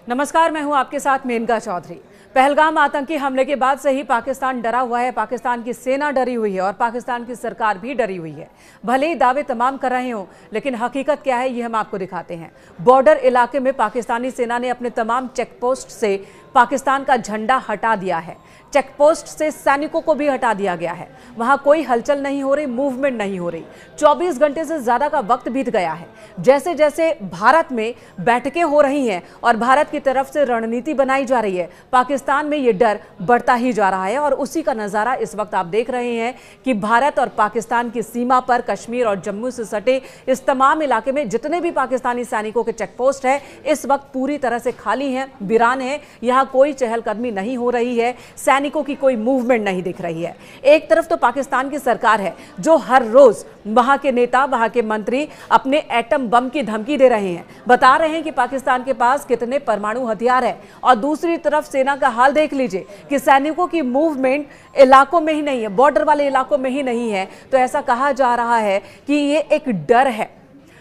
नमस्कार, मैं हूं आपके साथ मेनका चौधरी। पहलगाम आतंकी हमले के बाद से ही पाकिस्तान डरा हुआ है, पाकिस्तान की सेना डरी हुई है और पाकिस्तान की सरकार भी डरी हुई है। भले ही दावे तमाम कर रहे हों, लेकिन हकीकत क्या है ये हम आपको दिखाते हैं। बॉर्डर इलाके में पाकिस्तानी सेना ने अपने तमाम चेकपोस्ट से पाकिस्तान का झंडा हटा दिया है। चेकपोस्ट से सैनिकों को भी हटा दिया गया है। वहां कोई हलचल नहीं हो रही, मूवमेंट नहीं हो रही। 24 घंटे से ज्यादा का वक्त बीत गया है। जैसे जैसे भारत में बैठकें हो रही हैं और भारत की तरफ से रणनीति बनाई जा रही है, पाकिस्तान में ये डर बढ़ता ही जा रहा है। और उसी का नजारा इस वक्त आप देख रहे हैं कि भारत और पाकिस्तान की सीमा पर कश्मीर और जम्मू से सटे इस तमाम इलाके में जितने भी पाकिस्तानी सैनिकों के चेकपोस्ट है इस वक्त पूरी तरह से खाली हैं, वीरान हैं। यहां कोई चहलकदमी नहीं हो रही है, सैनिकों की कोई मूवमेंट नहीं दिख रही है। एक तरफ तो पाकिस्तान की सरकार है जो हर रोज वहां के नेता, वहां के मंत्री अपने एटम बम की धमकी दे रहे हैं, बता रहे हैं कि पाकिस्तान के पास कितने परमाणु हथियार है। और दूसरी तरफ सेना का हाल देख लीजिए कि सैनिकों की मूवमेंट इलाकों में ही नहीं है, बॉर्डर वाले इलाकों में ही नहीं है। तो ऐसा कहा जा रहा है कि ये एक डर है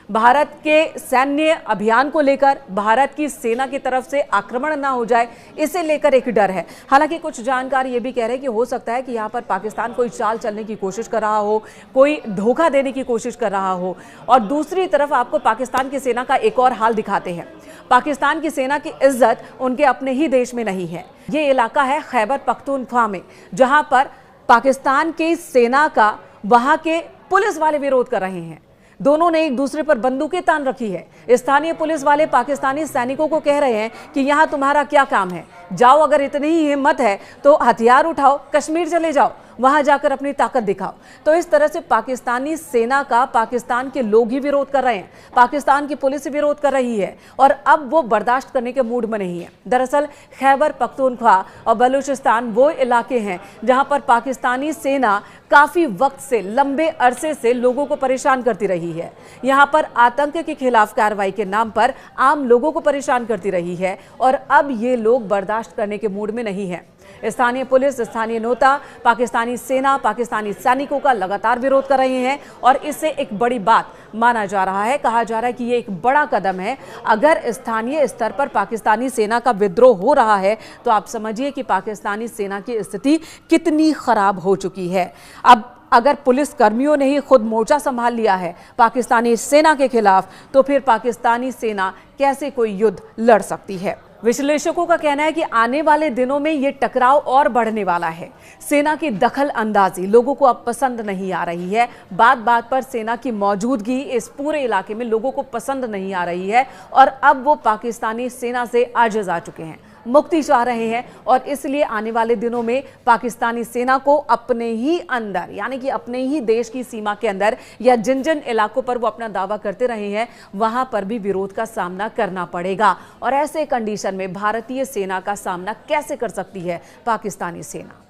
भारत के सैन्य अभियान को लेकर, भारत की सेना की तरफ से आक्रमण ना हो जाए इसे लेकर एक डर है। हालांकि कुछ जानकार ये भी कह रहे हैं कि हो सकता है कि यहाँ पर पाकिस्तान कोई चाल चलने की कोशिश कर रहा हो, कोई धोखा देने की कोशिश कर रहा हो। और दूसरी तरफ आपको पाकिस्तान की सेना का एक और हाल दिखाते हैं। पाकिस्तान की सेना की इज्जत उनके अपने ही देश में नहीं है। ये इलाका है खैबर पख्तूनख्वा में, जहां पर पाकिस्तान की सेना का वहां के पुलिस वाले विरोध कर रहे हैं। दोनों ने एक दूसरे पर बंदूकें तान रखी है। स्थानीय पुलिस वाले पाकिस्तानी सैनिकों को कह रहे हैं कि यहां तुम्हारा क्या काम है, जाओ, अगर इतनी ही हिम्मत है तो हथियार उठाओ, कश्मीर चले जाओ, वहां जाकर अपनी ताकत दिखाओ। तो इस तरह से पाकिस्तानी सेना का पाकिस्तान के लोग ही विरोध कर रहे हैं, पाकिस्तान की पुलिस विरोध कर रही है और अब वो बर्दाश्त करने के मूड में नहीं है। दरअसल खैबर पख्तूनख्वा और बलूचिस्तान वो इलाके हैं जहां पर पाकिस्तानी सेना काफी वक्त से, लंबे अरसे से लोगों को परेशान करती रही है। यहां पर आतंक के खिलाफ कार्रवाई के नाम पर आम लोगों को परेशान करती रही है और अब ये लोग बर्दाश्त करने के मूड में नहीं है। स्थानीय पुलिस, स्थानीय नेता, पाकिस्तानी सेना, पाकिस्तानी सैनिकों का लगातार विरोध कर रहे हैं और इसे एक बड़ी बात माना जा रहा है। कहा जा रहा है कि ये एक बड़ा कदम है। अगर स्थानीय स्तर पर पाकिस्तानी सेना का विद्रोह हो रहा है तो आप समझिए कि पाकिस्तानी सेना की स्थिति कितनी खराब हो चुकी है। अब अगर पुलिस कर्मियों ने ही खुद मोर्चा संभाल लिया है पाकिस्तानी सेना के खिलाफ, तो फिर पाकिस्तानी सेना कैसे कोई युद्ध लड़ सकती है। विश्लेषकों का कहना है कि आने वाले दिनों में ये टकराव और बढ़ने वाला है। सेना की दखल अंदाजी लोगों को अब पसंद नहीं आ रही है। बात बात पर सेना की मौजूदगी इस पूरे इलाके में लोगों को पसंद नहीं आ रही है और अब वो पाकिस्तानी सेना से आजिज आ चुके हैं, मुक्ति चाह रहे हैं। और इसलिए आने वाले दिनों में पाकिस्तानी सेना को अपने ही अंदर, यानी कि अपने ही देश की सीमा के अंदर या जिन जिन इलाकों पर वो अपना दावा करते रहे हैं वहां पर भी विरोध का सामना करना पड़ेगा। और ऐसे कंडीशन में भारतीय सेना का सामना कैसे कर सकती है पाकिस्तानी सेना?